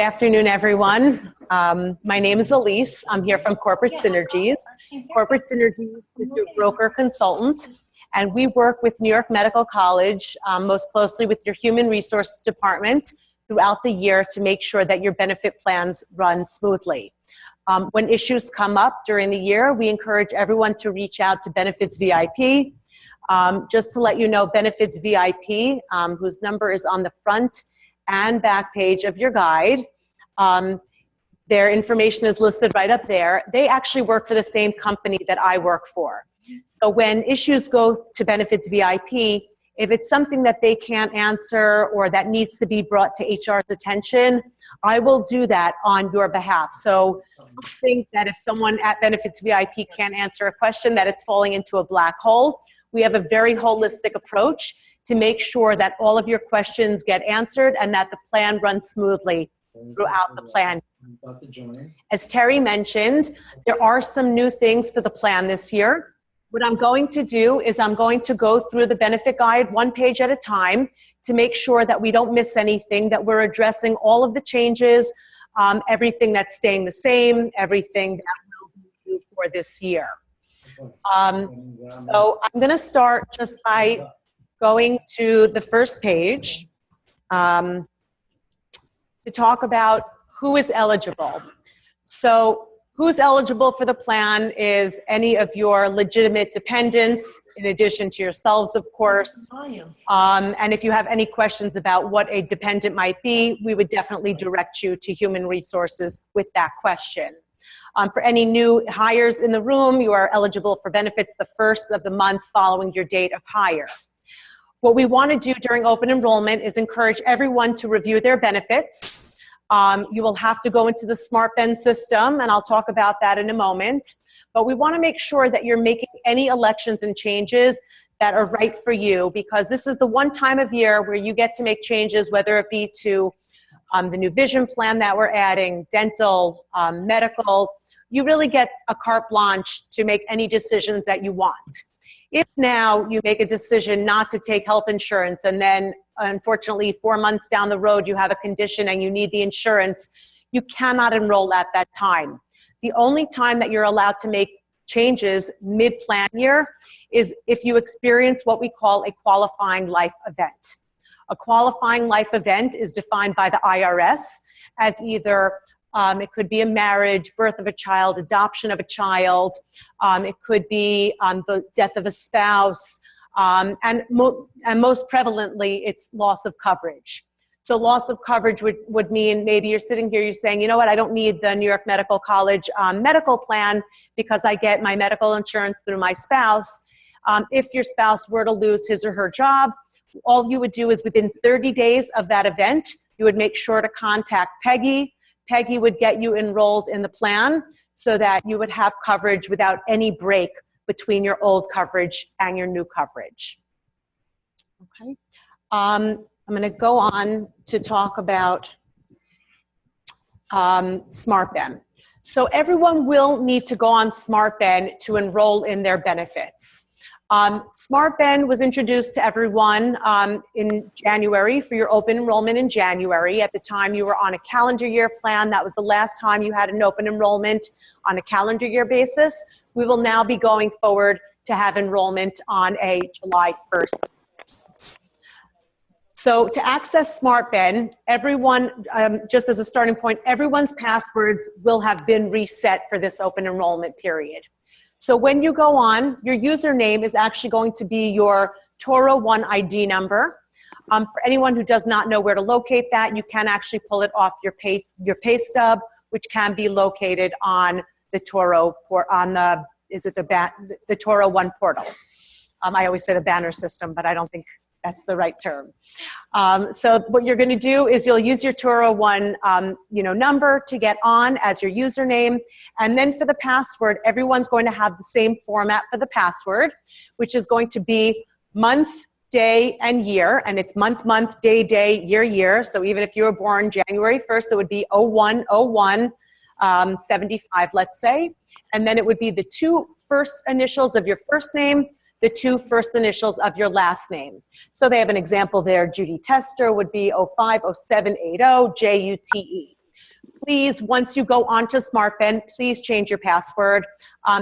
Good afternoon, everyone. My name is Elise. I'm here from Corporate Synergies. Corporate Synergies is your broker consultant, and we work with New York Medical College, most closely with your Human Resources Department throughout the year to make sure that your benefit plans run smoothly. When issues come up during the year, we encourage everyone to reach out to Benefits VIP. Just to let you know, Benefits VIP, whose number is on the front and back page of your guide. Their information is listed right up there. They actually work for the same company that I work for. So when issues go to Benefits VIP, if it's something that they can't answer or that needs to be brought to HR's attention, I will do that on your behalf. So don't think that if someone at Benefits VIP can't answer a question, that it's falling into a black hole. We have a very holistic approach to make sure that all of your questions get answered and that the plan runs smoothly throughout the plan. As Terry mentioned, there are some new things for the plan this year. What I'm going to do is I'm going to go through the benefit guide one page at a time to make sure that we don't miss anything, that we're addressing all of the changes, everything that's staying the same, everything that will be new for this year. So I'm going to start just by going to the first page to talk about who is eligible. So who's eligible for the plan is any of your legitimate dependents, in addition to yourselves, of course. And if you have any questions about what a dependent might be, we would definitely direct you to Human Resources with that question. For any new hires in the room, you are eligible for benefits the first of the month following your date of hire. What we want to do during open enrollment is encourage everyone to review their benefits. You will have to go into the SmartBen system, and I'll talk about that in a moment. But we want to make sure that you're making any elections and changes that are right for you, because this is the one time of year where you get to make changes, whether it be to the new vision plan that we're adding, dental, medical. You really get a carte blanche to make any decisions that you want. If now you make a decision not to take health insurance and then unfortunately 4 months down the road you have a condition and you need the insurance, you cannot enroll at that time. The only time that you're allowed to make changes mid-plan year is if you experience what we call a qualifying life event. A qualifying life event is defined by the IRS as either it could be a marriage, birth of a child, adoption of a child. It could be the death of a spouse. And most prevalently, it's loss of coverage. So loss of coverage would mean maybe you're sitting here, you're saying, you know what, I don't need the New York Medical College medical plan because I get my medical insurance through my spouse. If your spouse were to lose his or her job, all you would do is within 30 days of that event, you would make sure to contact Peggy. Peggy would get you enrolled in the plan so that you would have coverage without any break between your old coverage and your new coverage. Okay. I'm going to go on to talk about SmartBen. So everyone will need to go on SmartBen to enroll in their benefits. SmartBen was introduced to everyone in January for your open enrollment in January. At the time you were on a calendar year plan. That was the last time you had an open enrollment on a calendar year basis. We will now be going forward to have enrollment on a July 1st. So to access SmartBen, everyone, just as a starting point, everyone's passwords will have been reset for this open enrollment period. So when you go on, your username is actually going to be your Toro 1 ID number. For anyone who does not know where to locate that, you can actually pull it off your pay stub, which can be located on the Toro the Toro 1 portal. I always say the banner system, but I don't think that's the right term. So what you're going to do is you'll use your Toro 1 number to get on as your username. And then for the password, everyone's going to have the same format for the password, which is going to be month, day, and year. And it's month, month, day, day, year, year. So even if you were born January 1st, it would be 0101 75, let's say. And then it would be the 2 first initials of your first name, the 2 first initials of your last name. So they have an example there. Judy Tester would be 050780 JUTE. please, once you go onto SmartBen, please change your password.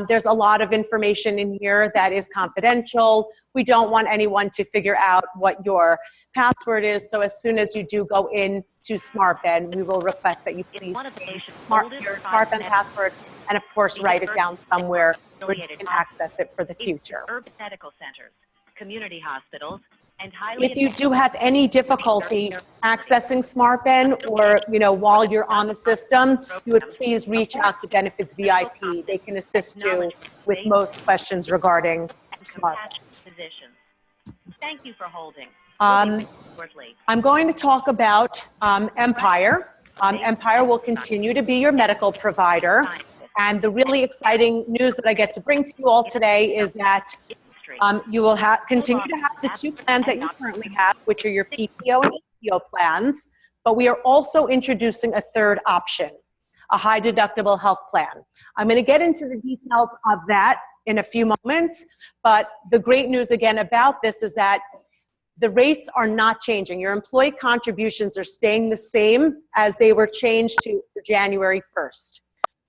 There's a lot of information in here that is confidential. We don't want anyone to figure out what your password is. So as soon as you do go into SmartBen, we will request that you please change your SmartBen password and, of course, write it down somewhere where you can access it for the future. Urban medical centers, community hospitals, and if you do have any difficulty accessing SmartBen or, while you're on the system, you would please reach out to Benefits VIP. They can assist you with most questions regarding SmartBen. Thank you for holding. I'm going to talk about Empire. Empire will continue to be your medical provider. And the really exciting news that I get to bring to you all today is that you will continue to have the two plans that you currently have, which are your PPO and EPO plans, but we are also introducing a third option, a high deductible health plan. I'm going to get into the details of that in a few moments, but the great news again about this is that the rates are not changing. Your employee contributions are staying the same as they were changed to January 1st.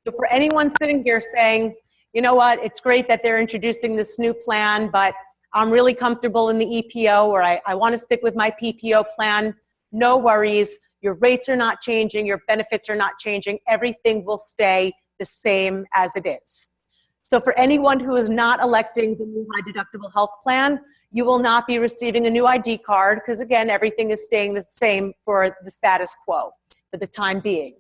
So for anyone sitting here saying, you know what, it's great that they're introducing this new plan, but I'm really comfortable in the EPO or I want to stick with my PPO plan, no worries. Your rates are not changing. Your benefits are not changing. Everything will stay the same as it is. So for anyone who is not electing the new high deductible health plan, you will not be receiving a new ID card because, again, everything is staying the same for the status quo for the time being.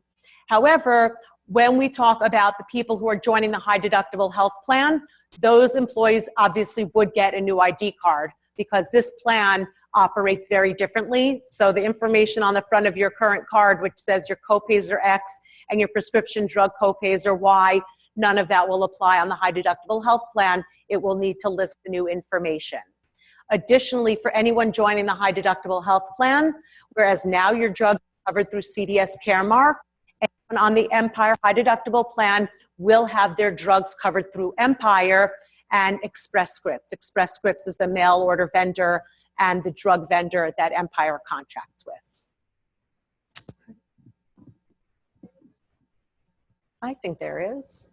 However, when we talk about the people who are joining the high deductible health plan, those employees obviously would get a new ID card because this plan operates very differently. So the information on the front of your current card, which says your copays are X and your prescription drug copays are Y, none of that will apply on the high deductible health plan. It will need to list the new information. Additionally, for anyone joining the high deductible health plan, whereas now your drugs are covered through CVS Caremark, and on the Empire high deductible plan will have their drugs covered through Empire and Express Scripts. Express Scripts is the mail order vendor and the drug vendor that Empire contracts with. I think there is.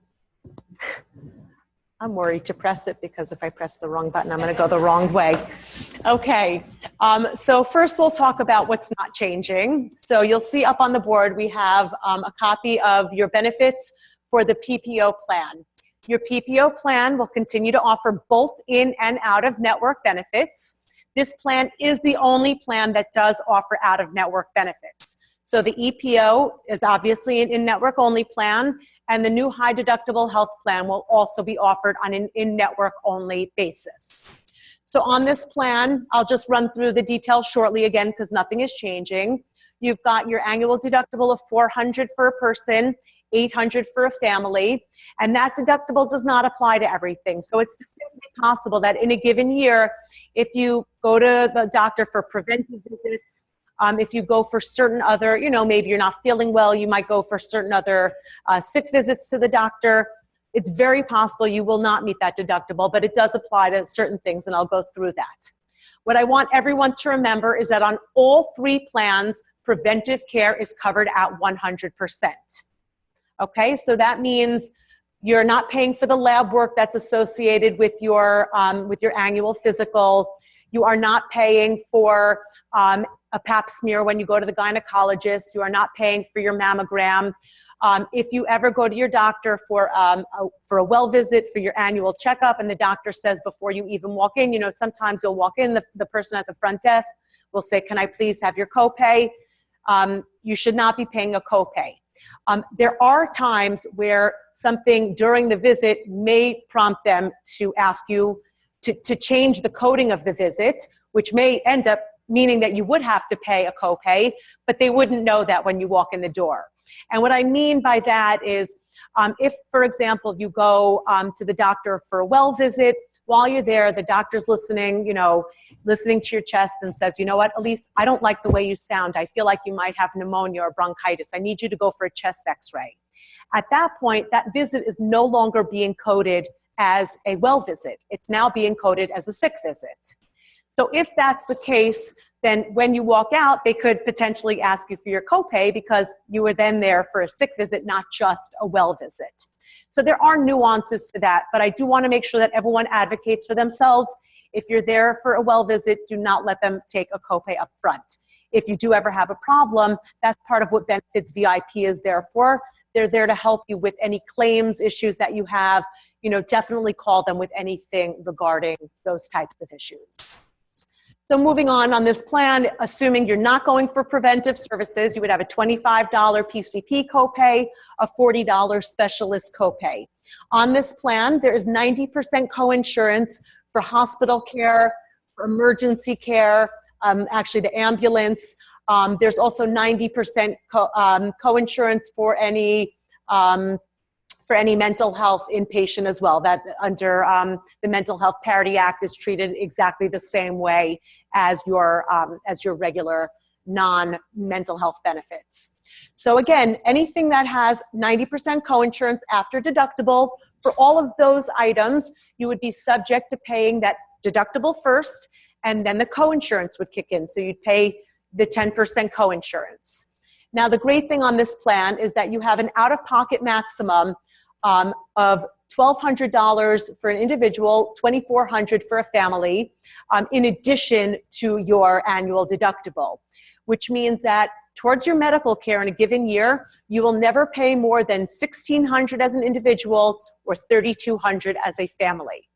I'm worried to press it because if I press the wrong button, I'm going to go the wrong way. Okay, so first we'll talk about what's not changing. So you'll see up on the board we have a copy of your benefits for the PPO plan. Your PPO plan will continue to offer both in and out of network benefits. This plan is the only plan that does offer out of network benefits. So the EPO is obviously an in-network only plan, and the new high deductible health plan will also be offered on an in-network only basis. So on this plan, I'll just run through the details shortly again because nothing is changing. You've got your annual deductible of $400 for a person, $800 for a family, and that deductible does not apply to everything. So it's distinctly possible that in a given year, if you go to the doctor for preventive visits, if you go for certain other, maybe you're not feeling well, you might go for certain other sick visits to the doctor. It's very possible you will not meet that deductible, but it does apply to certain things, and I'll go through that. What I want everyone to remember is that on all three plans, preventive care is covered at 100%. Okay, so that means you're not paying for the lab work that's associated with your annual physical. You are not paying for a pap smear when you go to the gynecologist. You are not paying for your mammogram. If you ever go to your doctor for a well visit for your annual checkup and the doctor says before you even walk in, sometimes you'll walk in, the person at the front desk will say, can I please have your copay? You should not be paying a copay. There are times where something during the visit may prompt them to ask you to change the coding of the visit, which may end up meaning that you would have to pay a copay, but they wouldn't know that when you walk in the door. And what I mean by that is if, for example, you go to the doctor for a well visit, while you're there, the doctor's listening to your chest and says, you know what, Elise, I don't like the way you sound. I feel like you might have pneumonia or bronchitis. I need you to go for a chest x-ray. At that point, that visit is no longer being coded as a well visit. It's now being coded as a sick visit. So if that's the case, then when you walk out, they could potentially ask you for your copay because you were then there for a sick visit, not just a well visit. So there are nuances to that, but I do want to make sure that everyone advocates for themselves. If you're there for a well visit, do not let them take a copay up front. If you do ever have a problem, that's part of what Benefits VIP is there for. They're there to help you with any claims issues that you have. You know, definitely call them with anything regarding those types of issues. So moving on this plan, assuming you're not going for preventive services, you would have a $25 PCP copay, a $40 specialist copay. On this plan, there is 90% coinsurance for hospital care, for emergency care, actually the ambulance. There's also 90% coinsurance for any mental health inpatient as well. That under the Mental Health Parity Act is treated exactly the same way as your regular non-mental health benefits. So again, anything that has 90% coinsurance after deductible, for all of those items, you would be subject to paying that deductible first, and then the coinsurance would kick in. So you'd pay the 10% coinsurance. Now, the great thing on this plan is that you have an out-of-pocket maximum of $1,200 for an individual, $2,400 for a family, in addition to your annual deductible, which means that towards your medical care in a given year, you will never pay more than $1,600 as an individual or $3,200 as a family.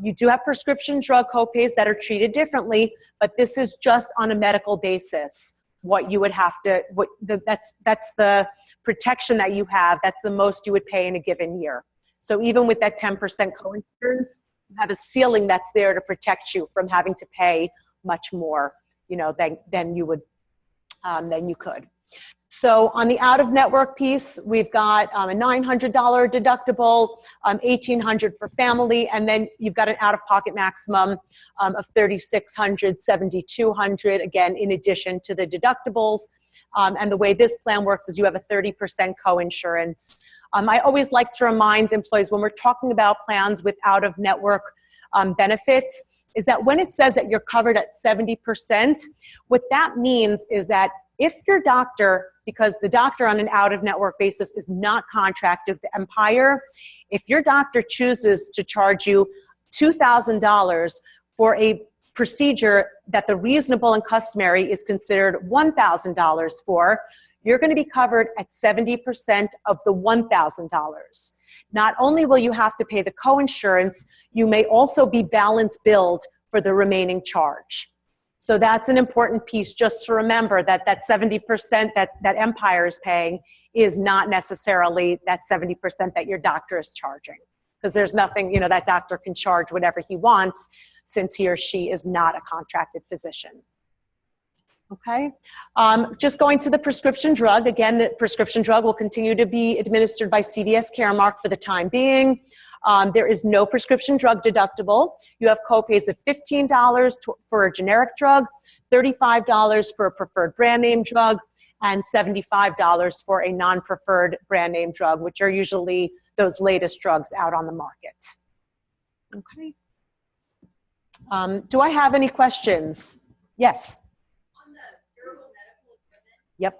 You do have prescription drug copays that are treated differently, but this is just on a medical basis. What you would have to, that's the protection that you have. That's the most you would pay in a given year. So even with that 10% coinsurance, you have a ceiling that's there to protect you from having to pay much more, you know, than you could. So on the out-of-network piece, we've got a $900 deductible, $1,800 for family, and then you've got an out-of-pocket maximum of $3,600, $7,200, again, in addition to the deductibles. And the way this plan works is you have a 30% coinsurance. I always like to remind employees when we're talking about plans with out-of-network benefits, is that when it says that you're covered at 70%, what that means is that if your doctor, because the doctor on an out-of-network basis is not contracted with Empire, if your doctor chooses to charge you $2,000 for a procedure that the reasonable and customary is considered $1,000 for, you're going to be covered at 70% of the $1,000. Not only will you have to pay the coinsurance, you may also be balance billed for the remaining charge. So that's an important piece just to remember that that 70% that Empire is paying is not necessarily that 70% that your doctor is charging. Because there's nothing, you know, that doctor can charge whatever he wants since he or she is not a contracted physician. Okay, just going to the prescription drug. Again, the prescription drug will continue to be administered by CVS Caremark for the time being. There is no prescription drug deductible. You have copays of $15 for a generic drug, $35 for a preferred brand name drug, and $75 for a non-preferred brand name drug, which are usually those latest drugs out on the market. Okay. Do I have any questions? Yes. Yep.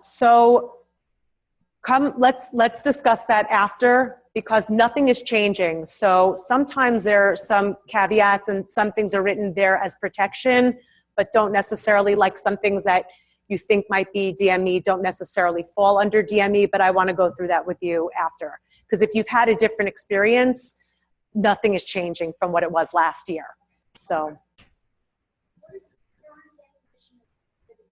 So let's discuss that after, because nothing is changing. So sometimes there are some caveats and some things are written there as protection, but don't necessarily, like some things that you think might be DME don't necessarily fall under DME, but I want to go through that with you after. Because if you've had a different experience, nothing is changing from what it was last year. So. What is the current definition of activity?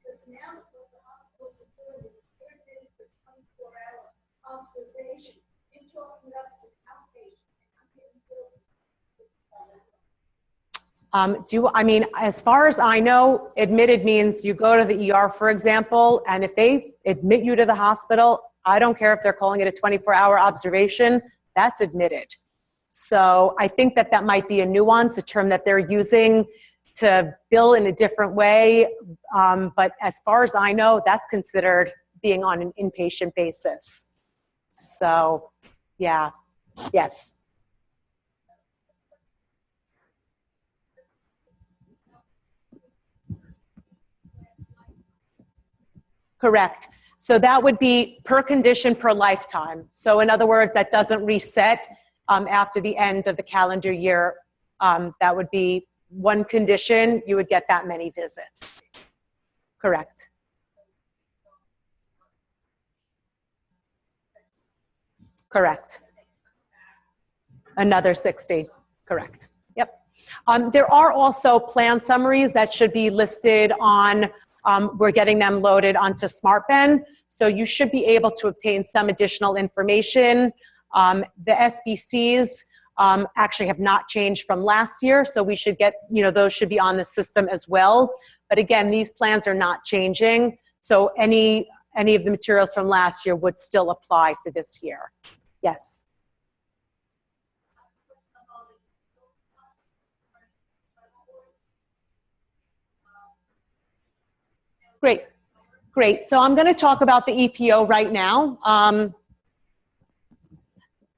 Because now what the hospitals are doing is they're getting for 24-hour observation. You're talking about as an outpatient. I'm getting billed. I mean, as far as I know, admitted means you go to the ER, for example, and if they admit you to the hospital, I don't care if they're calling it a 24-hour observation, that's admitted. So I think that that might be a nuance, a term that they're using to bill in a different way. But as far as I know, that's considered being on an inpatient basis. So Yeah, yes. Correct. So that would be per condition per lifetime. So in other words, that doesn't reset after the end of the calendar year. That would be one condition, you would get that many visits. Correct. Correct. Another 60. Correct. Yep. There are also plan summaries that should be listed on, we're getting them loaded onto SmartBen. So you should be able to obtain some additional information. The SBCs actually have not changed from last year. So we should get, those should be on the system as well. But again, these plans are not changing. So any of the materials from last year would still apply for this year. Yes. Great. Great. So I'm going to talk about the EPO right now.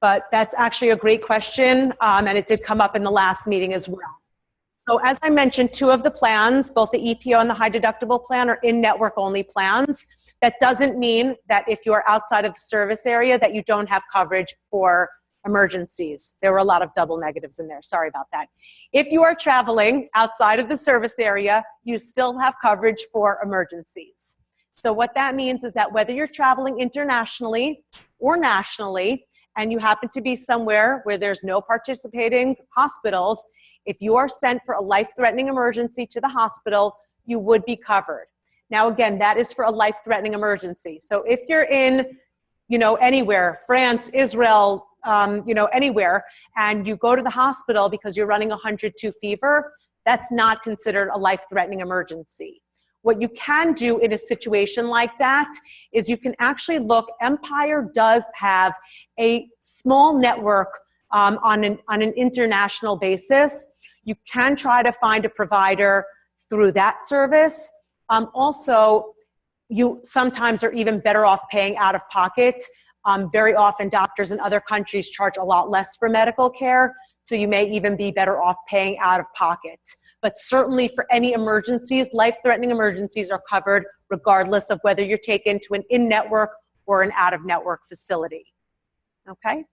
But that's actually a great question, and it did come up in the last meeting as well. So as I mentioned, two of the plans, both the EPO and the high deductible plan, are in-network only plans. That doesn't mean that if you are outside of the service area that you don't have coverage for emergencies. There were a lot of double negatives in there. Sorry about that. If you are traveling outside of the service area, you still have coverage for emergencies. So what that means is that whether you're traveling internationally or nationally, and you happen to be somewhere where there's no participating hospitals, if you are sent for a life-threatening emergency to the hospital, you would be covered. Now, again, that is for a life-threatening emergency. So if you're in, anywhere, France, Israel, anywhere, and you go to the hospital because you're running 102 fever, that's not considered a life-threatening emergency. What you can do in a situation like that is you can actually look, Empire does have a small network on an international basis. You can try to find a provider through that service. Also, you sometimes are even better off paying out of pocket. Very often doctors in other countries charge a lot less for medical care, so you may even be better off paying out of pocket. But certainly for any emergencies, life-threatening emergencies are covered regardless of whether you're taken to an in-network or an out-of-network facility. Okay?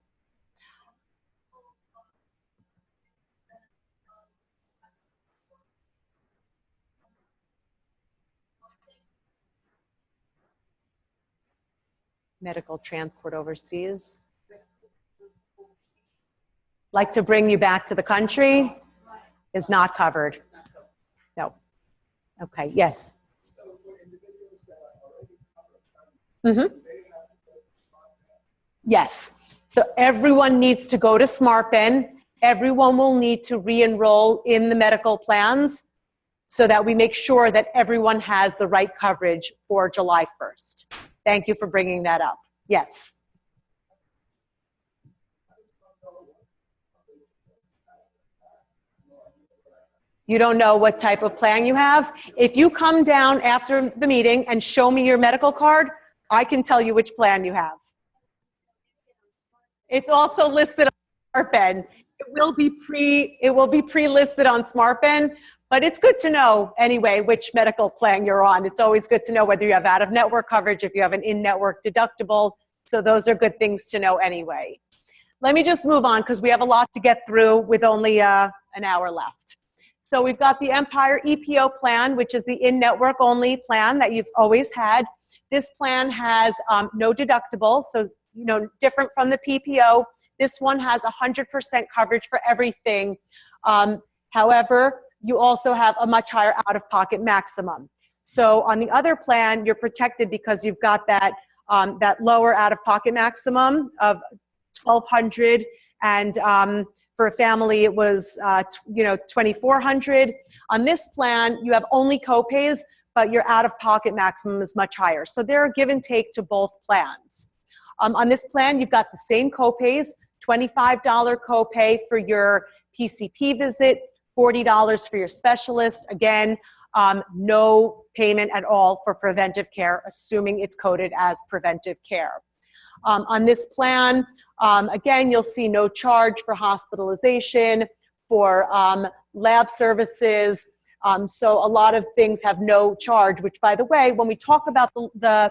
Medical transport overseas. Like to bring you back to the country is not covered. No. Okay, yes. Mm-hmm. Yes. So everyone needs to go to SmartBen. Everyone will need to re-enroll in the medical plans so that we make sure that everyone has the right coverage for July 1st. Thank you for bringing that up. Yes. You don't know what type of plan you have? If you come down after the meeting and show me your medical card, I can tell you which plan you have. It's also listed on SmartBen. It will be pre-listed on SmartBen, but it's good to know anyway which medical plan you're on. It's always good to know whether you have out-of-network coverage, if you have an in-network deductible. So those are good things to know anyway. Let me just move on because we have a lot to get through with only an hour left. So we've got the Empire EPO plan, which is the in-network only plan that you've always had. This plan has no deductible, so different from the PPO. This one has 100% coverage for everything. However, you also have a much higher out-of-pocket maximum. So on the other plan, you're protected because you've got that lower out-of-pocket maximum of $1,200, and for a family, it was $2,400. On this plan, you have only copays, but your out-of-pocket maximum is much higher. So there are give and take to both plans. On this plan, you've got the same copays, $25 copay for your PCP visit, $40 for your specialist. Again, no payment at all for preventive care, assuming it's coded as preventive care. On this plan, Again, you'll see no charge for hospitalization, for lab services. So a lot of things have no charge, which, by the way, when we talk about the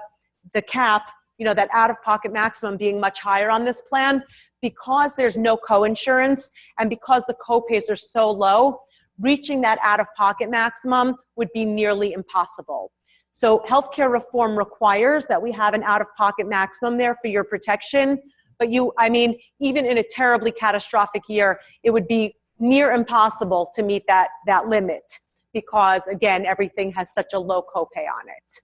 cap, you know, that out-of-pocket maximum being much higher on this plan, because there's no co-insurance and because the co-pays are so low, reaching that out-of-pocket maximum would be nearly impossible. So healthcare reform requires that we have an out-of-pocket maximum there for your protection. But even in a terribly catastrophic year, it would be near impossible to meet that limit because, again, everything has such a low copay on it.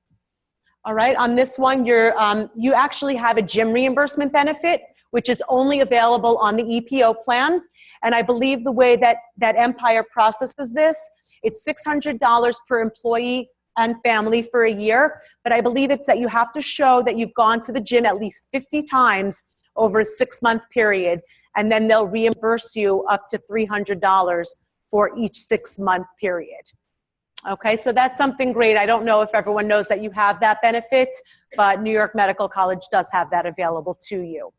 All right, on this one, you actually have a gym reimbursement benefit, which is only available on the EPO plan. And I believe the way that Empire processes this, it's $600 per employee and family for a year. But I believe it's that you have to show that you've gone to the gym at least 50 times over a 6-month period. And then they'll reimburse you up to $300 for each 6-month period. Okay, so that's something great. I don't know if everyone knows that you have that benefit, but New York Medical College does have that available to you.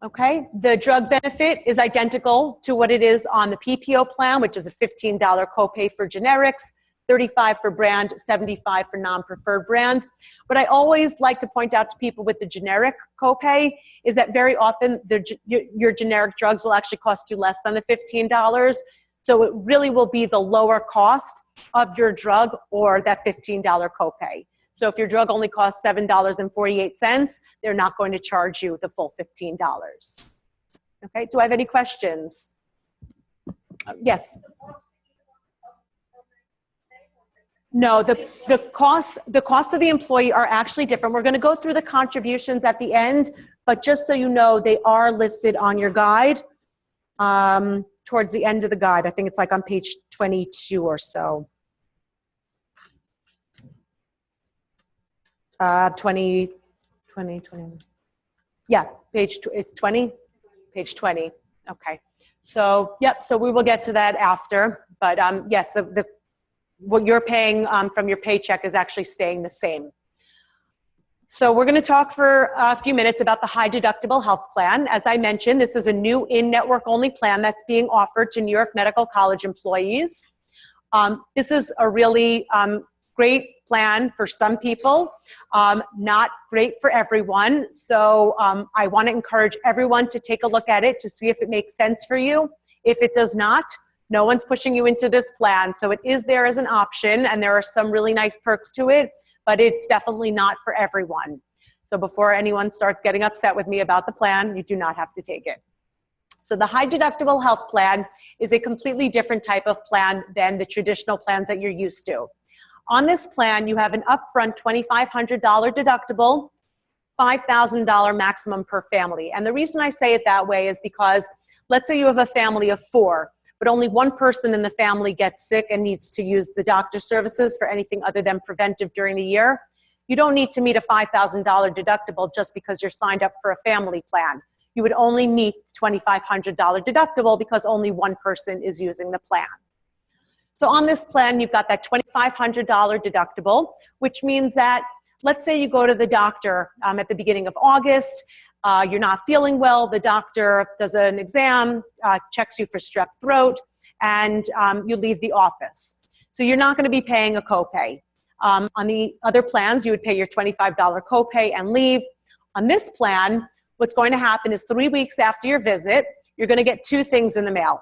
Okay, the drug benefit is identical to what it is on the PPO plan, which is a $15 copay for generics, $35 for brand, $75 for non-preferred brand. What I always like to point out to people with the generic copay is that very often your generic drugs will actually cost you less than the $15. So it really will be the lower cost of your drug or that $15 copay. So if your drug only costs $7.48, they're not going to charge you the full $15. Okay, do I have any questions? Yes. No, the costs of the employee are actually different. We're going to go through the contributions at the end, but just so you know, they are listed on your guide. Towards the end of the guide. I think it's like on page 22 or so. 20. Yeah, it's 20, page 20. Okay. So, yep, so we will get to that after. But yes, what you're paying from your paycheck is actually staying the same. So we're going to talk for a few minutes about the high deductible health plan. As I mentioned, this is a new in-network only plan that's being offered to New York Medical College employees. This is a really great plan for some people, not great for everyone. So I want to encourage everyone to take a look at it to see if it makes sense for you. If it does not, no one's pushing you into this plan. So it is there as an option, and there are some really nice perks to it, but it's definitely not for everyone. So before anyone starts getting upset with me about the plan, you do not have to take it. So the high deductible health plan is a completely different type of plan than the traditional plans that you're used to. On this plan, you have an upfront $2,500 deductible, $5,000 maximum per family. And the reason I say it that way is because let's say you have a family of 4, but only one person in the family gets sick and needs to use the doctor's services for anything other than preventive during the year. You don't need to meet a $5,000 deductible just because you're signed up for a family plan. You would only meet $2,500 deductible because only one person is using the plan. So on this plan, you've got that $2,500 deductible, which means that let's say you go to the doctor at the beginning of August, you're not feeling well, the doctor does an exam, checks you for strep throat, and you leave the office. So you're not going to be paying a copay. On the other plans, you would pay your $25 copay and leave. On this plan, what's going to happen is 3 weeks after your visit, you're going to get 2 things in the mail.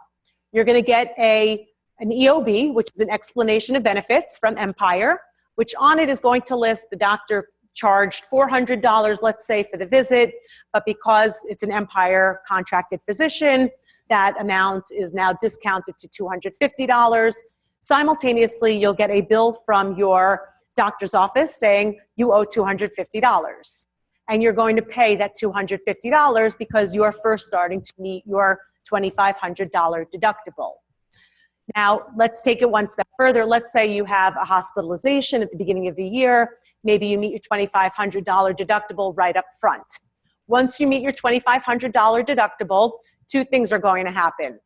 You're going to get an EOB, which is an explanation of benefits from Empire, which on it is going to list the doctor charged $400, let's say, for the visit, but because it's an Empire contracted physician, that amount is now discounted to $250. Simultaneously, you'll get a bill from your doctor's office saying you owe $250. And you're going to pay that $250 because you're first starting to meet your $2,500 deductible. Now, let's take it one step further. Let's say you have a hospitalization at the beginning of the year. Maybe you meet your $2,500 deductible right up front. Once you meet your $2,500 deductible, 2 things are going to happen.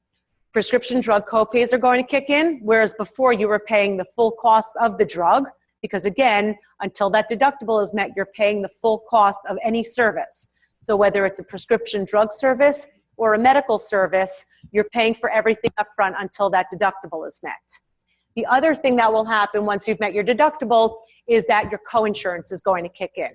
Prescription drug copays are going to kick in, whereas before you were paying the full cost of the drug, because again, until that deductible is met, you're paying the full cost of any service. So whether it's a prescription drug service or a medical service, you're paying for everything up front until that deductible is met. The other thing that will happen once you've met your deductible is that your coinsurance is going to kick in.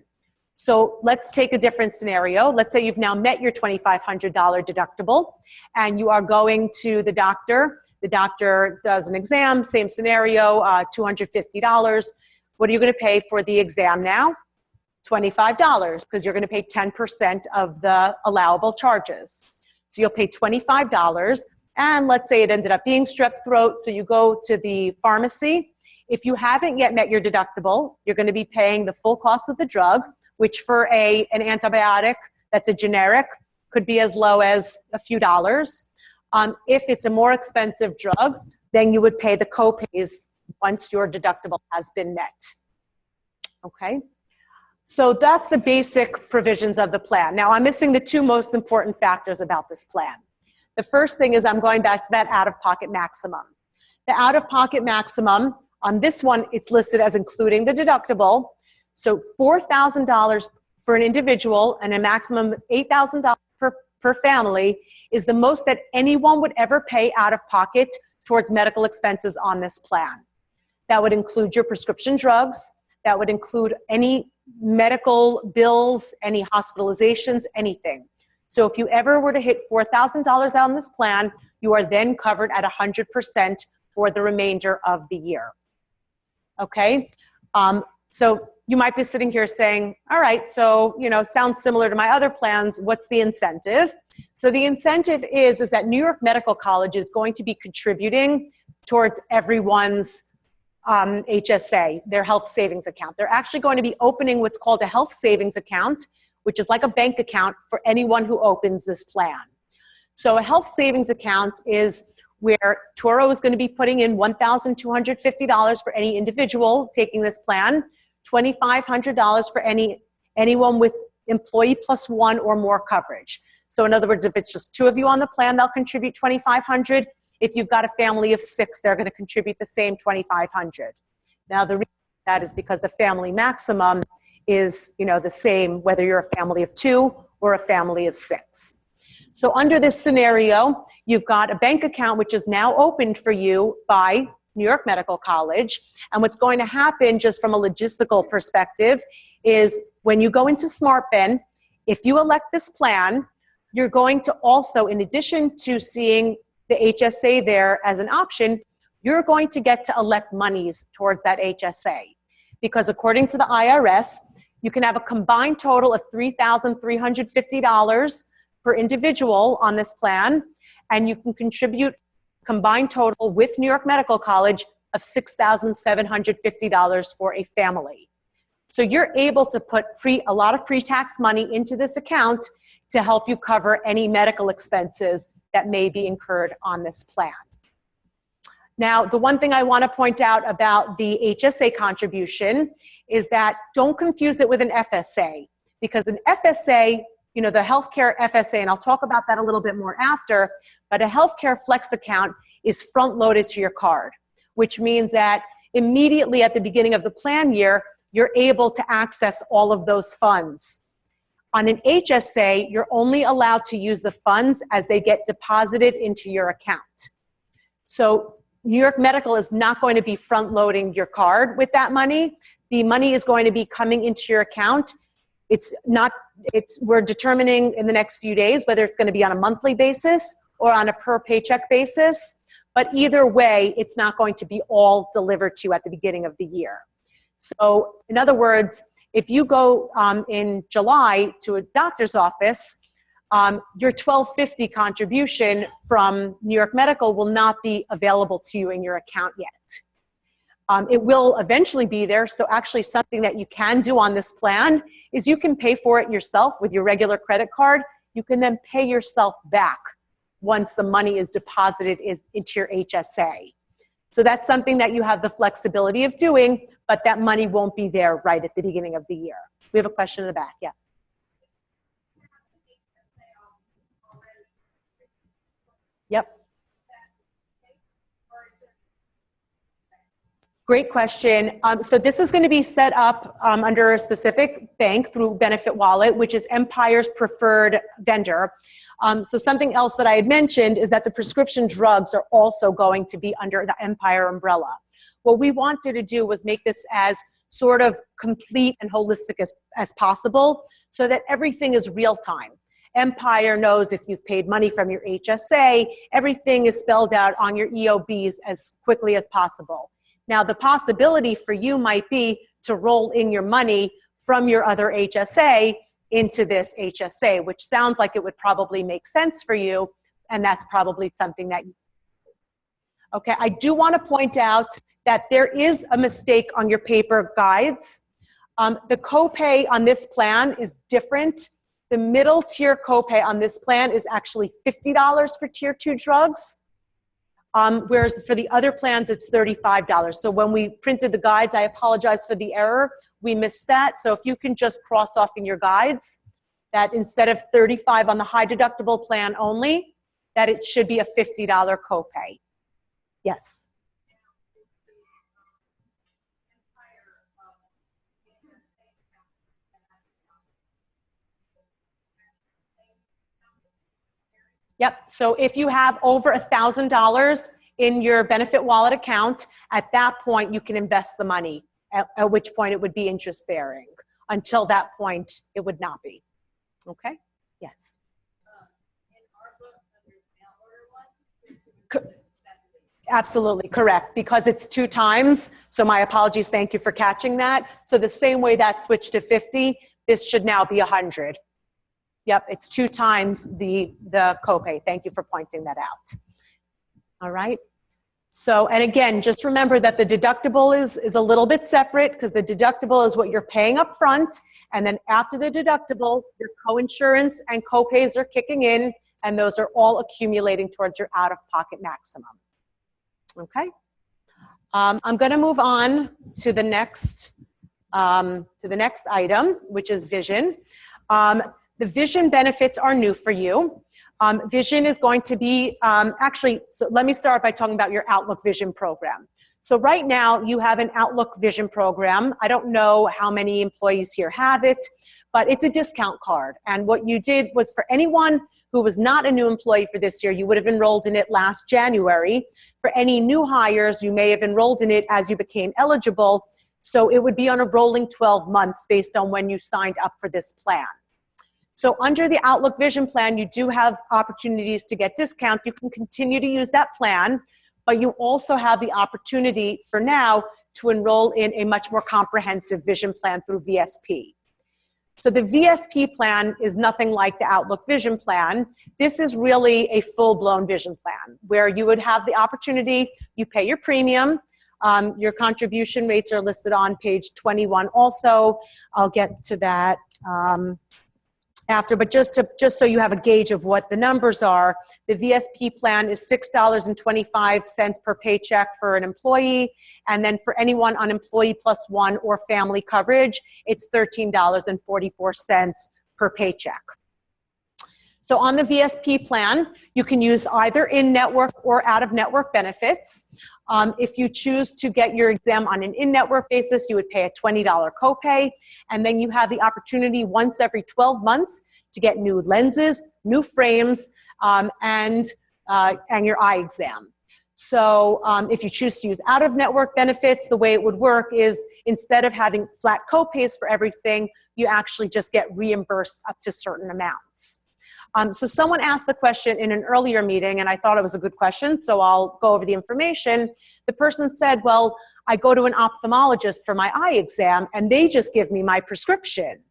So let's take a different scenario. Let's say you've now met your $2,500 deductible and you are going to the doctor. The doctor does an exam, same scenario, $250. What are you going to pay for the exam now? $25, because you're going to pay 10% of the allowable charges. So you'll pay $25, and let's say it ended up being strep throat, so you go to the pharmacy. If you haven't yet met your deductible, you're going to be paying the full cost of the drug, which for an antibiotic that's a generic could be as low as a few dollars. If it's a more expensive drug, then you would pay the copays once your deductible has been met. Okay? So that's the basic provisions of the plan. Now, I'm missing the two most important factors about this plan. The first thing is I'm going back to that out-of-pocket maximum. The out-of-pocket maximum, on this one, it's listed as including the deductible. So $4,000 for an individual and a maximum of $8,000 per family is the most that anyone would ever pay out of pocket towards medical expenses on this plan. That would include your prescription drugs. That would include any medical bills, any hospitalizations, anything. So if you ever were to hit $4,000 on this plan, you are then covered at 100% for the remainder of the year. Okay? So you might be sitting here saying, all right, so, sounds similar to my other plans. What's the incentive? So the incentive is that New York Medical College is going to be contributing towards everyone's HSA, their health savings account. They're actually going to be opening what's called a health savings account, which is like a bank account for anyone who opens this plan. So a health savings account is where Toro is going to be putting in $1,250 for any individual taking this plan, $2,500 for anyone with employee plus one or more coverage. So in other words, if it's just two of you on the plan, they'll contribute $2,500. If you've got a family of six, they're going to contribute the same $2,500. Now, the reason for that is because the family maximum is, the same whether you're a family of two or a family of six. So under this scenario, you've got a bank account which is now opened for you by New York Medical College. And what's going to happen just from a logistical perspective is when you go into SmartBen, if you elect this plan, you're going to also, in addition to seeing the HSA there as an option, you're going to get to elect monies towards that HSA. Because according to the IRS, you can have a combined total of $3,350 per individual on this plan, and you can contribute combined total with New York Medical College of $6,750 for a family. So you're able to put a lot of pre-tax money into this account to help you cover any medical expenses that may be incurred on this plan. Now, the one thing I want to point out about the HSA contribution is that don't confuse it with an FSA, because an FSA, the healthcare FSA, and I'll talk about that a little bit more after, but a healthcare flex account is front-loaded to your card, which means that immediately at the beginning of the plan year, you're able to access all of those funds. On an HSA, you're only allowed to use the funds as they get deposited into your account. So New York Medical is not going to be front-loading your card with that money. The money is going to be coming into your account. We're determining in the next few days whether it's going to be on a monthly basis or on a per paycheck basis. But either way, it's not going to be all delivered to you at the beginning of the year. So in other words, if you go in July to a doctor's office, your $1,250 contribution from New York Medical will not be available to you in your account yet. It will eventually be there. So actually something that you can do on this plan is you can pay for it yourself with your regular credit card. You can then pay yourself back once the money is deposited into your HSA. So that's something that you have the flexibility of doing, but that money won't be there right at the beginning of the year. We have a question in the back, yeah. Yep. Great question. So this is going to be set up under a specific bank through Benefit Wallet, which is Empire's preferred vendor. So something else that I had mentioned is that the prescription drugs are also going to be under the Empire umbrella. What we wanted to do was make this as sort of complete and holistic as possible so that everything is real time. Empire knows if you've paid money from your HSA, everything is spelled out on your EOBs as quickly as possible. Now, the possibility for you might be to roll in your money from your other HSA into this HSA, which sounds like it would probably make sense for you, and that's probably something that you... Okay, I do want to point out that there is a mistake on your paper guides. The copay on this plan is different. The middle tier copay on this plan is actually $50 for tier 2 drugs. Whereas for the other plans, it's $35. So when we printed the guides, I apologize for the error. We missed that. So if you can just cross off in your guides that instead of $35 on the high deductible plan only, that it should be a $50 copay. Yes. Yep, so if you have over $1,000 in your Benefit Wallet account, at that point you can invest the money, at which point it would be interest bearing. Until that point, it would not be. Okay, yes. Absolutely correct, because it's 2 times. So my apologies, thank you for catching that. So the same way that switched to 50, this should now be 100. Yep, it's 2 times the copay. Thank you for pointing that out. All right. So, and again, just remember that the deductible is a little bit separate because the deductible is what you're paying up front. And then after the deductible, your coinsurance and copays are kicking in, and those are all accumulating towards your out-of-pocket maximum. Okay. I'm going to move on to the next item, which is vision. The vision benefits are new for you. Vision is going to be, so let me start by talking about your Outlook Vision program. So right now you have an Outlook Vision program. I don't know how many employees here have it, but it's a discount card. And what you did was for anyone who was not a new employee for this year, you would have enrolled in it last January. For any new hires, you may have enrolled in it as you became eligible. So it would be on a rolling 12 months based on when you signed up for this plan. So under the Outlook Vision plan, you do have opportunities to get discounts. You can continue to use that plan, but you also have the opportunity for now to enroll in a much more comprehensive vision plan through VSP. So the VSP plan is nothing like the Outlook Vision plan. This is really a full-blown vision plan where you would have the opportunity, you pay your premium, your contribution rates are listed on page 21 also. I'll get to that after, but just so you have a gauge of what the numbers are, the VSP plan is $6.25 per paycheck for an employee, and then for anyone on Employee Plus One or family coverage, it's $13.44 per paycheck. So on the VSP plan, you can use either in-network or out-of-network benefits. If you choose to get your exam on an in-network basis, you would pay a $20 copay, and then you have the opportunity once every 12 months to get new lenses, new frames, and your eye exam. So if you choose to use out-of-network benefits, the way it would work is instead of having flat copays for everything, you actually just get reimbursed up to certain amounts. So someone asked the question in an earlier meeting, and I thought it was a good question, so I'll go over the information. The person said, well, I go to an ophthalmologist for my eye exam, and they just give me my prescription.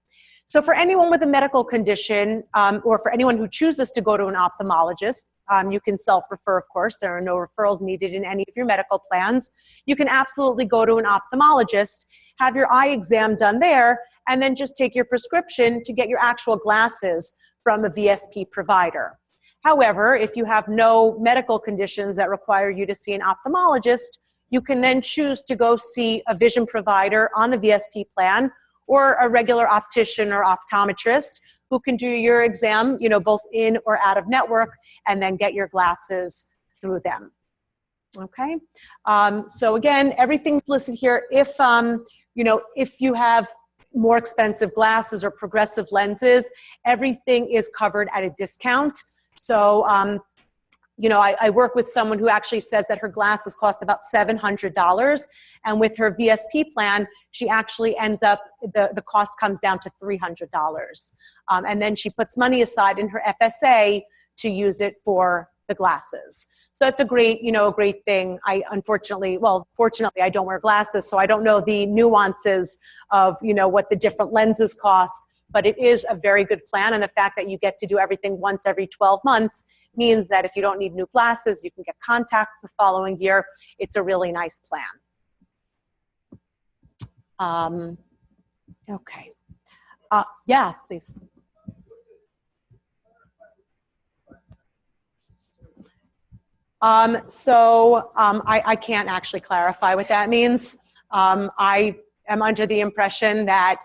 So for anyone with a medical condition, or for anyone who chooses to go to an ophthalmologist, you can self-refer, of course. There are no referrals needed in any of your medical plans. You can absolutely go to an ophthalmologist, have your eye exam done there, and then just take your prescription to get your actual glasses from a VSP provider. However, if you have no medical conditions that require you to see an ophthalmologist, you can then choose to go see a vision provider on the VSP plan or a regular optician or optometrist who can do your exam, both in or out of network, and then get your glasses through them. Okay. So again, everything's listed here. If, if you have more expensive glasses or progressive lenses, everything is covered at a discount. So, I work with someone who actually says that her glasses cost about $700. And with her VSP plan, she actually ends up, the cost comes down to $300. And then she puts money aside in her FSA to use it for the glasses. So that's a great, a great thing. Fortunately, I don't wear glasses, so I don't know the nuances of, what the different lenses cost, but it is a very good plan. And the fact that you get to do everything once every 12 months means that if you don't need new glasses, you can get contacts the following year. It's a really nice plan. Okay. Yeah, please. I can't actually clarify what that means. I am under the impression that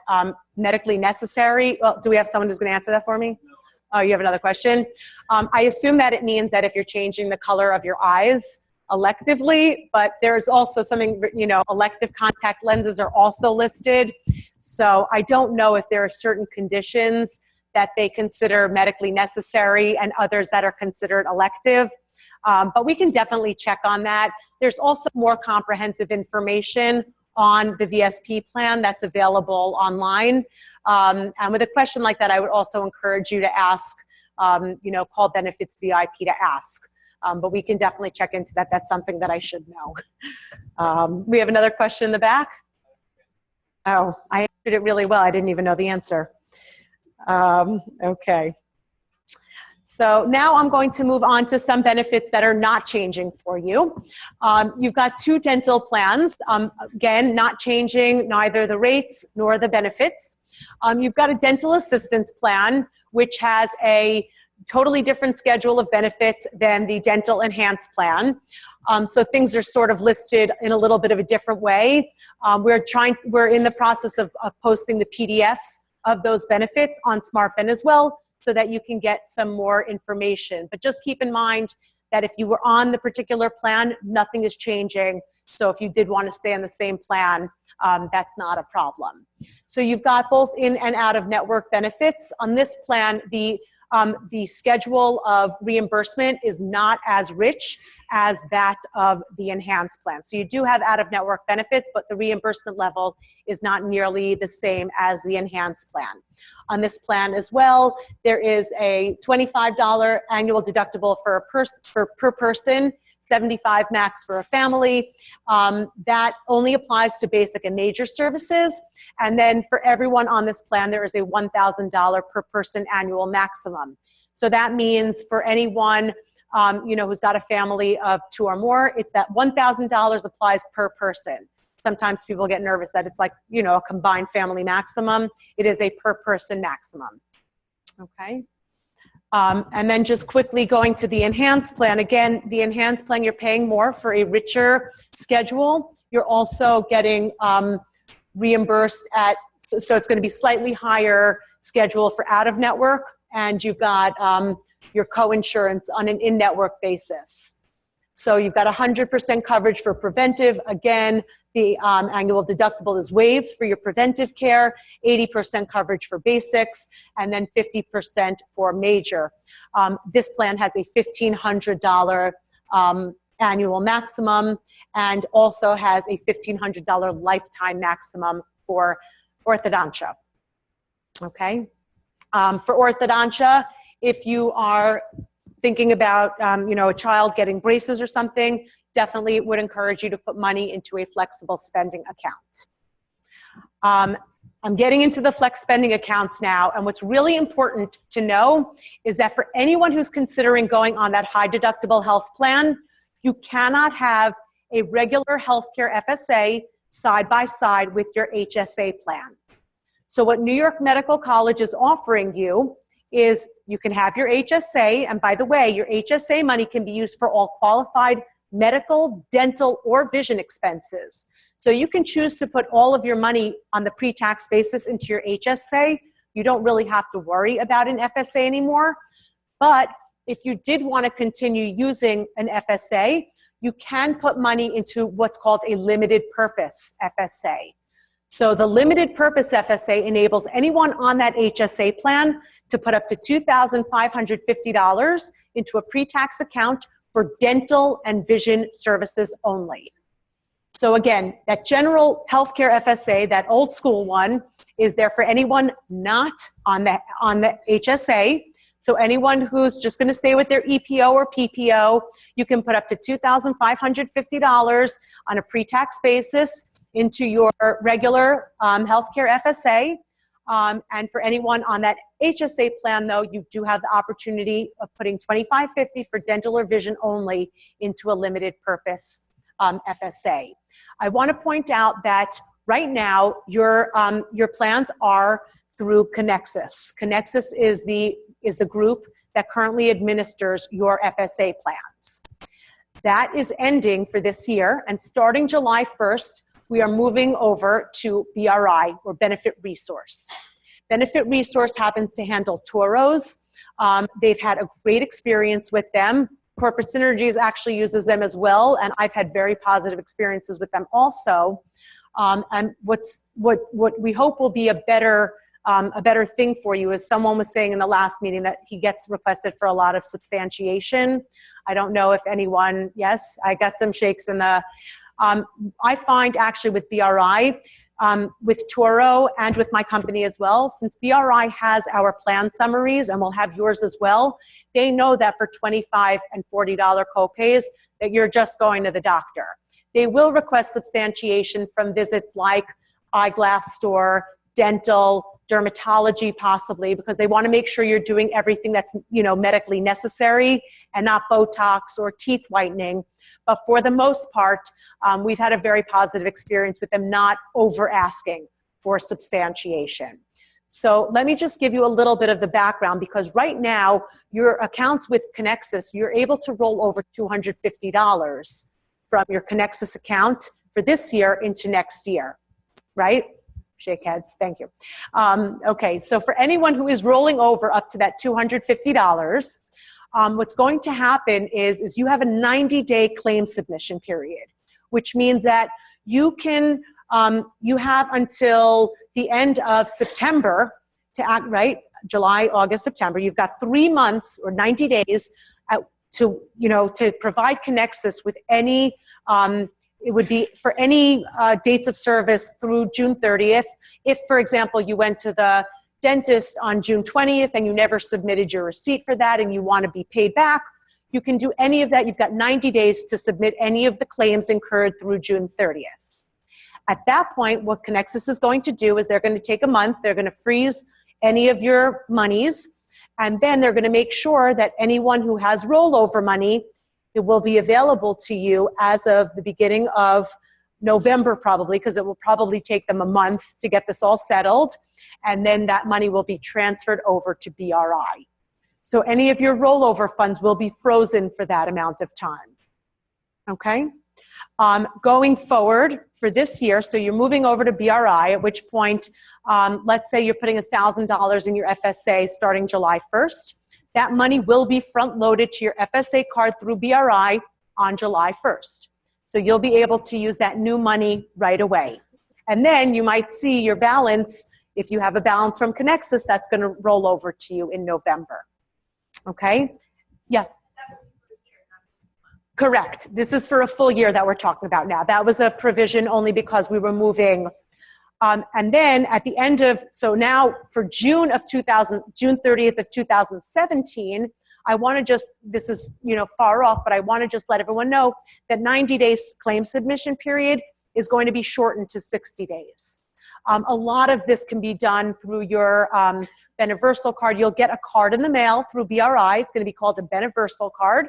medically necessary, well, do we have someone who's going to answer that for me? Oh, you have another question? I assume that it means that if you're changing the color of your eyes electively, but there's also something, elective contact lenses are also listed. So I don't know if there are certain conditions that they consider medically necessary and others that are considered elective. But we can definitely check on that. There's also more comprehensive information on the VSP plan that's available online. And with a question like that, I would also encourage you to ask, call Benefits VIP to ask. But we can definitely check into that. That's something that I should know. We have another question in the back. Oh, I answered it really well. I didn't even know the answer. Okay. So now I'm going to move on to some benefits that are not changing for you. You've got 2 dental plans. Again, not changing neither the rates nor the benefits. You've got a dental assistance plan, which has a totally different schedule of benefits than the dental enhanced plan. So things are sort of listed in a little bit of a different way. We're in the process of posting the PDFs of those benefits on SmartBen as well, so that you can get some more information. But just keep in mind that if you were on the particular plan, nothing is changing. So if you did want to stay on the same plan, that's not a problem. So you've got both in and out of network benefits. On this plan, the schedule of reimbursement is not as rich as that of the enhanced plan. So you do have out-of-network benefits, but the reimbursement level is not nearly the same as the enhanced plan. On this plan as well, there is a $25 annual deductible per person, $75 max for a family. That only applies to basic and major services. And then for everyone on this plan, there is a $1,000 per person annual maximum. So that means for anyone who's got a family of 2 or more, it's that $1,000 applies per person. Sometimes people get nervous that it's like, a combined family maximum. It is a per person maximum. Okay. And then just quickly going to the enhanced plan. Again, the enhanced plan, you're paying more for a richer schedule. You're also getting reimbursed so it's going to be slightly higher schedule for out of network, and you've got your co-insurance on an in-network basis. So you've got 100% coverage for preventive. Again, the annual deductible is waived for your preventive care, 80% coverage for basics, and then 50% for major. This plan has a $1,500 annual maximum and also has a $1,500 lifetime maximum for orthodontia. Okay. For orthodontia, if you are thinking about, a child getting braces or something, definitely would encourage you to put money into a flexible spending account. I'm getting into the flex spending accounts now, and what's really important to know is that for anyone who's considering going on that high deductible health plan, you cannot have a regular healthcare FSA side by side with your HSA plan. So what New York Medical College is offering you is you can have your HSA, and by the way, your HSA money can be used for all qualified medical, dental, or vision expenses. So you can choose to put all of your money on the pre-tax basis into your HSA. You don't really have to worry about an FSA anymore. But if you did want to continue using an FSA, you can put money into what's called a limited purpose FSA. So the limited purpose FSA enables anyone on that HSA plan to put up to $2,550 into a pre-tax account for dental and vision services only. So again, that general healthcare FSA, that old school one, is there for anyone not on the HSA. So anyone who's just going to stay with their EPO or PPO, you can put up to $2,550 on a pre-tax basis into your regular healthcare FSA. And for anyone on that HSA plan, though, you do have the opportunity of putting $2,550 for dental or vision only into a limited purpose FSA. I want to point out that right now your plans are through Connexus. Connexus is the group that currently administers your FSA plans. That is ending for this year, and starting July 1st, we are moving over to BRI, or Benefit Resource. Benefit Resource happens to handle Toros. They've had a great experience with them. Corporate Synergies actually uses them as well, and I've had very positive experiences with them also. And what we hope will be a better thing for you, is someone was saying in the last meeting that he gets requested for a lot of substantiation. I don't know if anyone, yes, I got some shakes in the, I find actually with BRI, with Toro and with my company as well, since BRI has our plan summaries and will have yours as well, they know that for $25 and $40 copays that you're just going to the doctor. They will request substantiation from visits like eyeglass store, dental, dermatology possibly, because they want to make sure you're doing everything that's, you know, medically necessary and not Botox or teeth whitening. But for the most part, we've had a very positive experience with them not over asking for substantiation. So let me just give you a little bit of the background, because right now your accounts with Connexus, you're able to roll over $250 from your Connexus account for this year into next year, right? Shake heads, thank you. Okay, so for anyone who is rolling over up to that $250, what's going to happen is you have a 90-day claim submission period, which means that you can, you have until the end of September to act, right? July, August, September. You've got 3 months or 90 days to provide Connexus with any, it would be for any dates of service through June 30th. If, for example, you went to the dentist on June 20th and you never submitted your receipt for that and you want to be paid back, you can do any of that. You've got 90 days to submit any of the claims incurred through June 30th. At that point, what Connexus is going to do is they're going to take a month, they're going to freeze any of your monies, and then they're going to make sure that anyone who has rollover money, it will be available to you as of the beginning of November probably, because it will probably take them a month to get this all settled, and then that money will be transferred over to BRI. So any of your rollover funds will be frozen for that amount of time, okay? Going forward for this year, so you're moving over to BRI, at which point, let's say you're putting $1,000 in your FSA starting July 1st. That money will be front-loaded to your FSA card through BRI on July 1st. So you'll be able to use that new money right away. And then you might see your balance, if you have a balance from Connexus, that's going to roll over to you in November. Okay? Yeah. Correct. This is for a full year that we're talking about now. That was a provision only because we were moving. And then at the end of, so now for June 30th of 2017, I want to just, this is, far off, but I want to just let everyone know that 90 days claim submission period is going to be shortened to 60 days. A lot of this can be done through your Beneversal card. You'll get a card in the mail through BRI. It's going to be called a Beneversal card.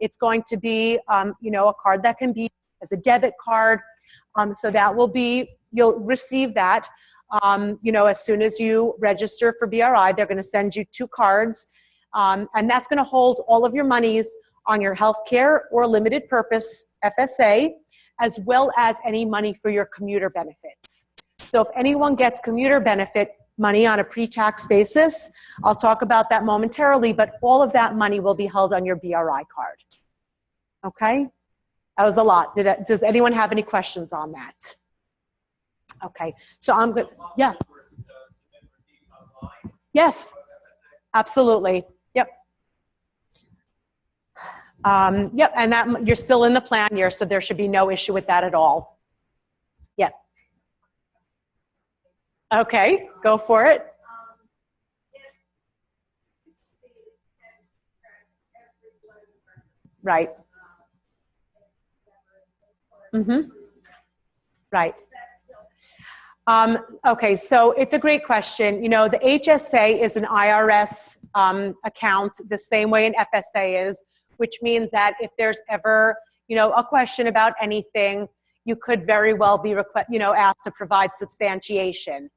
It's going to be, a card that can be as a debit card. So that will be, you'll receive that, as soon as you register for BRI. They're going to send you 2 cards, and that's going to hold all of your monies on your healthcare or limited purpose FSA, as well as any money for your commuter benefits. So if anyone gets commuter benefit money on a pre-tax basis, I'll talk about that momentarily, but all of that money will be held on your BRI card. Okay? That was a lot. Does anyone have any questions on that? Okay, so I'm good. Yeah. Yes, absolutely. Yep. Yep, and that you're still in the plan year, so there should be no issue with that at all. Yep. Okay, go for it. Right. Mm-hmm. Right. Okay, so it's a great question. You know, the HSA is an IRS account the same way an FSA is, which means that if there's ever, you know, a question about anything, you could very well be, asked to provide substantiation.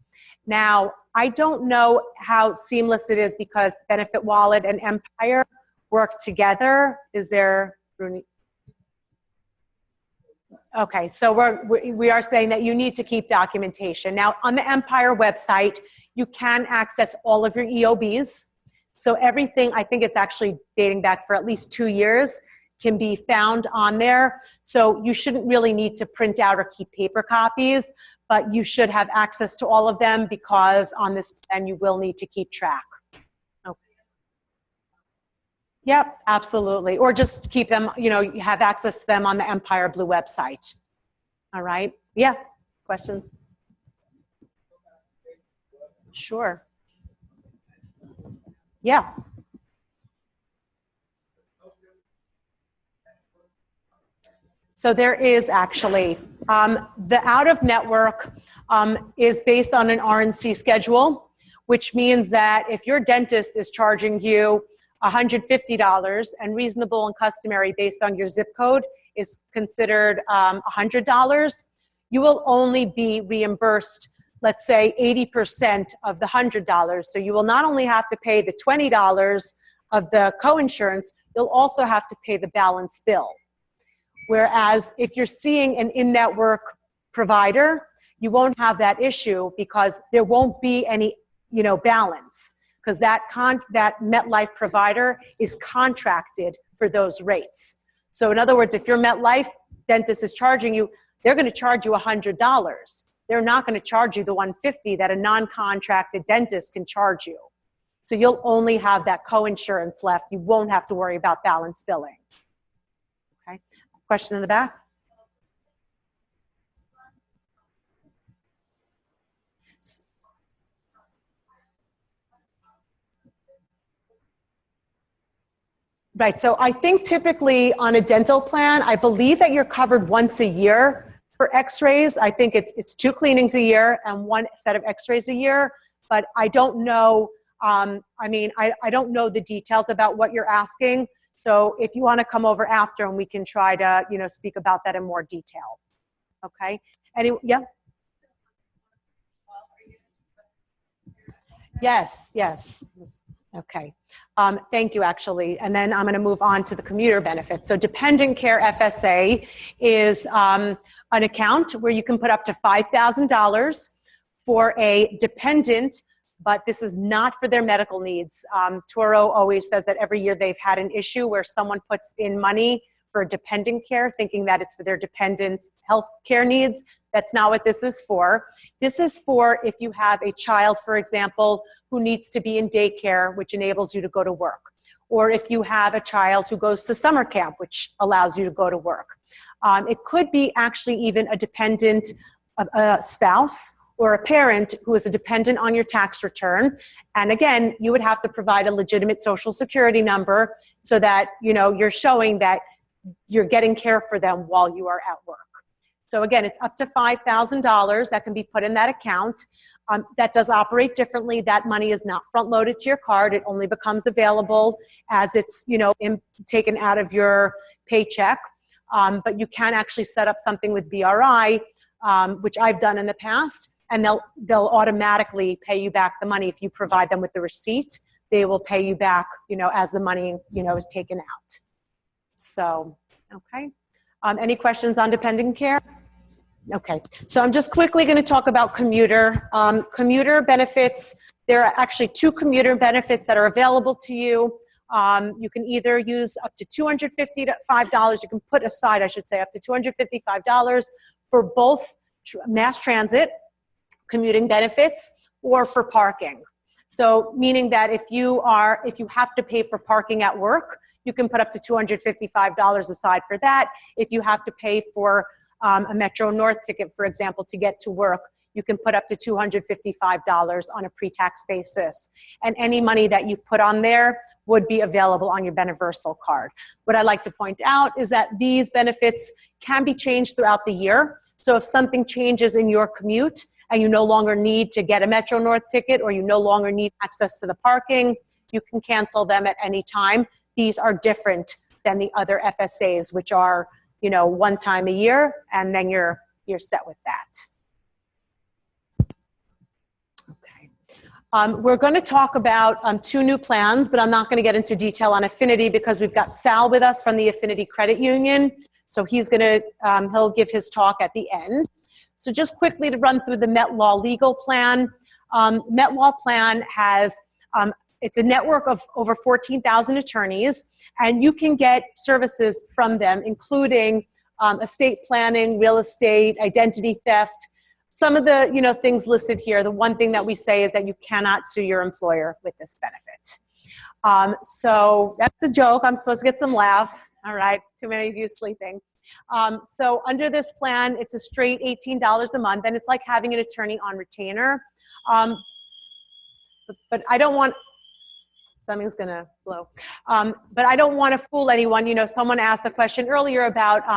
Now, I don't know how seamless it is because Benefit Wallet and Empire work together. Is there, Rooney? Okay, so we are saying that you need to keep documentation. Now, on the Empire website, you can access all of your EOBs. So everything, I think it's actually dating back for at least 2 years, can be found on there. So you shouldn't really need to print out or keep paper copies, but you should have access to all of them because on this plan, you will need to keep track. Yep, absolutely. Or just keep them, you know, you have access to them on the Empire Blue website. All right. Yeah. Questions? Sure. Yeah. So there is actually, the out of network is based on an RNC schedule, which means that if your dentist is charging you $150 and reasonable and customary based on your zip code is considered $100, you will only be reimbursed, let's say 80% of the $100. So you will not only have to pay the $20 of the coinsurance, you'll also have to pay the balance bill. Whereas if you're seeing an in-network provider, you won't have that issue because there won't be any, you know, balance. Because that MetLife provider is contracted for those rates. So in other words, if your MetLife dentist is charging you, they're going to charge you $100. They're not going to charge you the $150 that a non-contracted dentist can charge you. So you'll only have that coinsurance left. You won't have to worry about balance billing. Okay. Question in the back? Right, so I think typically on a dental plan, I believe that you're covered once a year for x-rays. I think it's 2 cleanings a year and 1 set of x-rays a year, but I don't know, I don't know the details about what you're asking. So if you want to come over after and we can try to, you know, speak about that in more detail. Okay, yeah? Yes, yes. Okay, thank you actually. And then I'm going to move on to the commuter benefits. So Dependent Care FSA is an account where you can put up to $5,000 for a dependent, but this is not for their medical needs. Toro always says that every year they've had an issue where someone puts in money for dependent care thinking that it's for their dependents' health care needs. That's not what this is for. This is for if you have a child, for example, who needs to be in daycare, which enables you to go to work. Or if you have a child who goes to summer camp, which allows you to go to work. It could be actually even a dependent, a spouse or a parent who is a dependent on your tax return. And again, you would have to provide a legitimate social security number so that, you know, you're showing that you're getting care for them while you are at work. So again, it's up to $5,000 that can be put in that account. That does operate differently. That money is not front loaded to your card. It only becomes available as it's, you know, taken out of your paycheck. But you can actually set up something with BRI, which I've done in the past, and they'll automatically pay you back the money if you provide them with the receipt. They will pay you back, you know, as the money, you know, is taken out. So, okay. Any questions on dependent care? Okay, so I'm just quickly going to talk about commuter. Commuter benefits, there are actually 2 commuter benefits that are available to you. You can either use up to $255, you can put aside, I should say, up to $255 for both mass transit, commuting benefits, or for parking. So meaning that if you have to pay for parking at work, you can put up to $255 aside for that. If you have to pay for a Metro North ticket, for example, to get to work, you can put up to $255 on a pre-tax basis. And any money that you put on there would be available on your Beneversal card. What I like to point out is that these benefits can be changed throughout the year. So if something changes in your commute and you no longer need to get a Metro North ticket or you no longer need access to the parking, you can cancel them at any time. These are different than the other FSAs, which are, one time a year, and then you're set with that. We're going to talk about two new plans, but I'm not going to get into detail on Affinity because we've got Sal with us from the Affinity Credit Union. So he'll give his talk at the end. So just quickly to run through the Met Law legal plan. Met Law plan has, it's a network of over 14,000 attorneys, and you can get services from them, including estate planning, real estate, identity theft. Some of the things listed here, the one thing that we say is that you cannot sue your employer with this benefit. So that's a joke. I'm supposed to get some laughs. All right, too many of you sleeping. So under this plan, it's a straight $18 a month, and it's like having an attorney on retainer. But I don't want, something's gonna blow. But I don't want to fool anyone. Someone asked a question earlier about,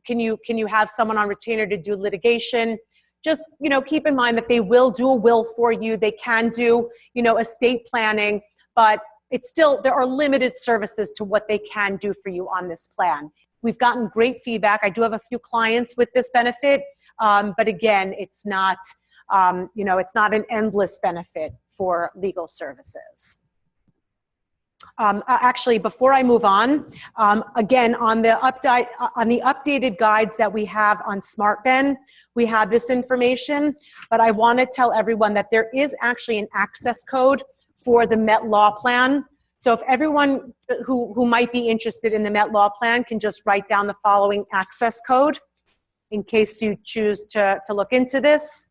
can you have someone on retainer to do litigation? Just, keep in mind that they will do a will for you. They can do, estate planning, but it's still, there are limited services to what they can do for you on this plan. We've gotten great feedback. I do have a few clients with this benefit, but again, it's not, it's not an endless benefit for legal services. Actually, before I move on, again, on the updated guides that we have on SmartBen, we have this information, but I want to tell everyone that there is actually an access code for the Met Law plan. So if everyone who might be interested in the Met Law plan can just write down the following access code in case you choose to look into this.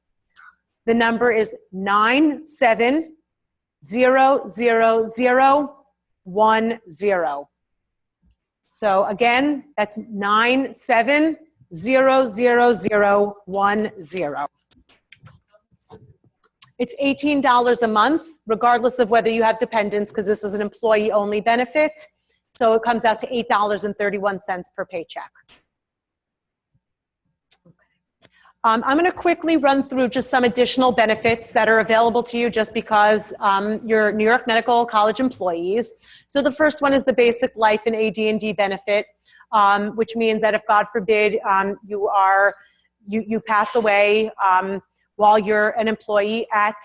The number is 9700010. So again, that's 9700010. It's $18 a month, regardless of whether you have dependents, because this is an employee-only benefit. So it comes out to $8.31 per paycheck. I'm going to quickly run through just some additional benefits that are available to you just because you're New York Medical College employees. So the first one is the basic life and AD&D benefit, which means that if, God forbid, you pass away while you're an employee at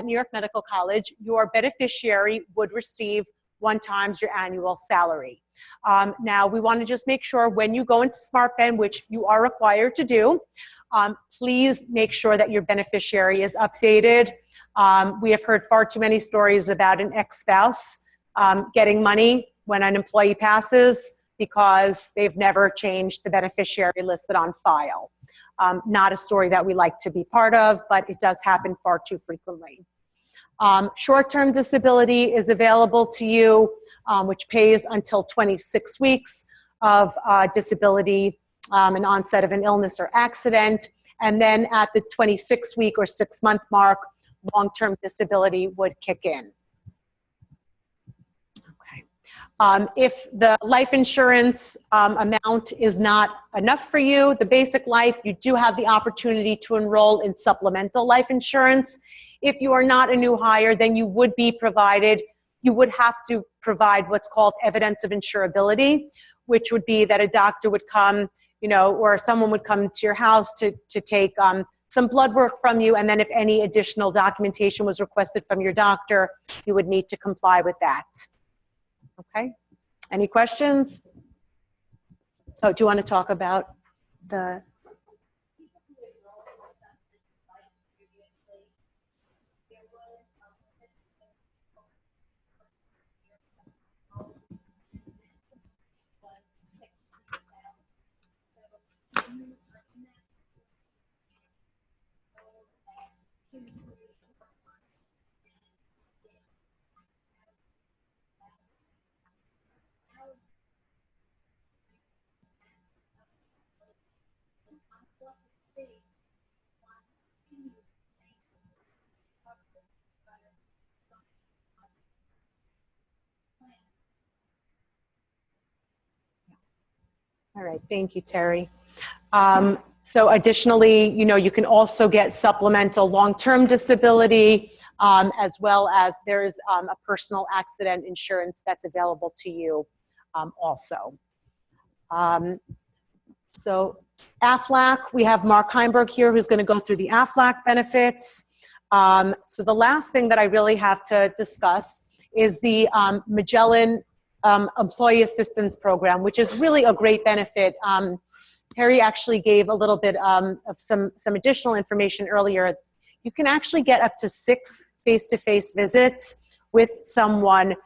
New York Medical College, your beneficiary would receive 1 times your annual salary. Now, we want to just make sure when you go into SmartBen, which you are required to do, please make sure that your beneficiary is updated. We have heard far too many stories about an ex-spouse getting money when an employee passes because they've never changed the beneficiary listed on file. Not a story that we like to be part of, but it does happen far too frequently. Short-term disability is available to you, which pays until 26 weeks of disability, an onset of an illness or accident. And then at the 26-week or 6-month mark, long-term disability would kick in. Okay. If the life insurance amount is not enough for you, the basic life, you do have the opportunity to enroll in supplemental life insurance. If you are not a new hire, then you would have to provide what's called evidence of insurability, which would be that a doctor would come, or someone would come to your house to take some blood work from you, and then if any additional documentation was requested from your doctor, you would need to comply with that. Okay, any questions? So do you want to talk about the... All right, thank you, Terry. So additionally, you can also get supplemental long-term disability, as well as there's a personal accident insurance that's available to you also. So AFLAC, we have Mark Heimberg here who's going to go through the AFLAC benefits. So the last thing that I really have to discuss is the Magellan Employee Assistance Program, which is really a great benefit. Terry actually gave a little bit of some additional information earlier. You can actually get up to 6 face-to-face visits with someone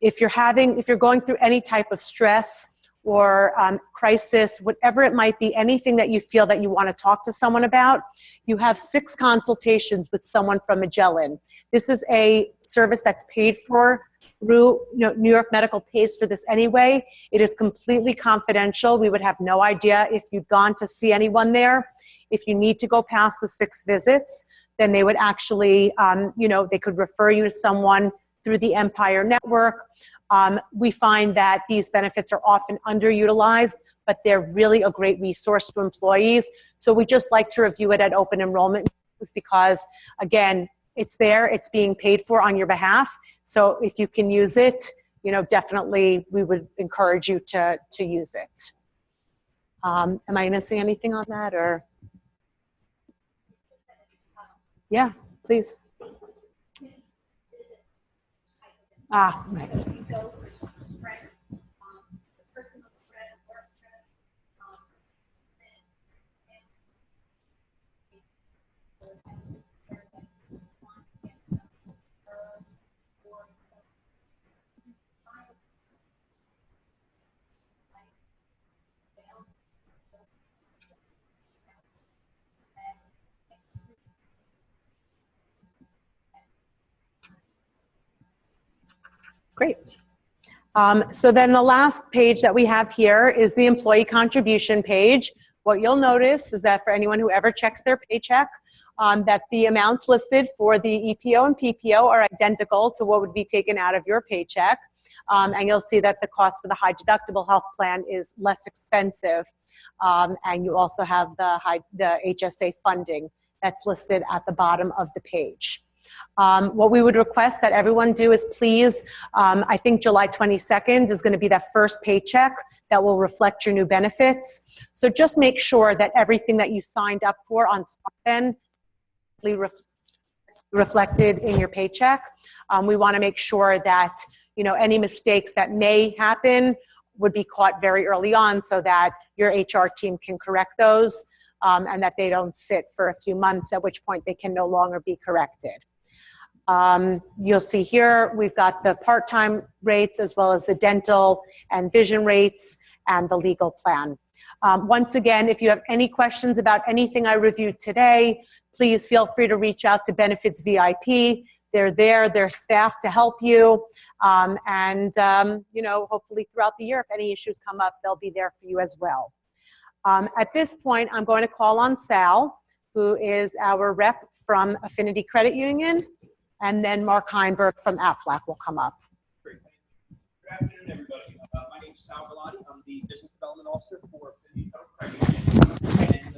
if you're going through any type of stress or crisis, whatever it might be, anything that you feel that you want to talk to someone about. You have 6 consultations with someone from Magellan. This is a service that's paid for through, New York Medical pays for this anyway. It is completely confidential. We would have no idea if you'd gone to see anyone there. If you need to go past the 6 visits, then they would actually, they could refer you to someone through the Empire Network. We find that these benefits are often underutilized, but they're really a great resource to employees. So we just like to review it at open enrollment because, again, it's there, it's being paid for on your behalf. So if you can use it, definitely we would encourage you to use it. Am I missing anything on that, or? Yeah, please. Right. Great. So then the last page that we have here is the employee contribution page. What you'll notice is that for anyone who ever checks their paycheck, that the amounts listed for the EPO and PPO are identical to what would be taken out of your paycheck. And you'll see that the cost for the high deductible health plan is less expensive. And you also have the HSA funding that's listed at the bottom of the page. What we would request that everyone do is please, I think July 22nd is going to be that first paycheck that will reflect your new benefits. So just make sure that everything that you signed up for on SmartBen reflected in your paycheck. We want to make sure that, any mistakes that may happen would be caught very early on so that your HR team can correct those and that they don't sit for a few months, at which point they can no longer be corrected. You'll see here, we've got the part-time rates as well as the dental and vision rates and the legal plan. Once again, if you have any questions about anything I reviewed today, please feel free to reach out to Benefits VIP. They're there, they're staffed to help you. Hopefully throughout the year, if any issues come up, they'll be there for you as well. At this point, I'm going to call on Sal, who is our rep from Affinity Credit Union. And then Mark Heimberg from AFLAC will come up. Great. Good afternoon, everybody. My name is Sal Galati. I'm the Business Development Officer for Affinity Credit Union. And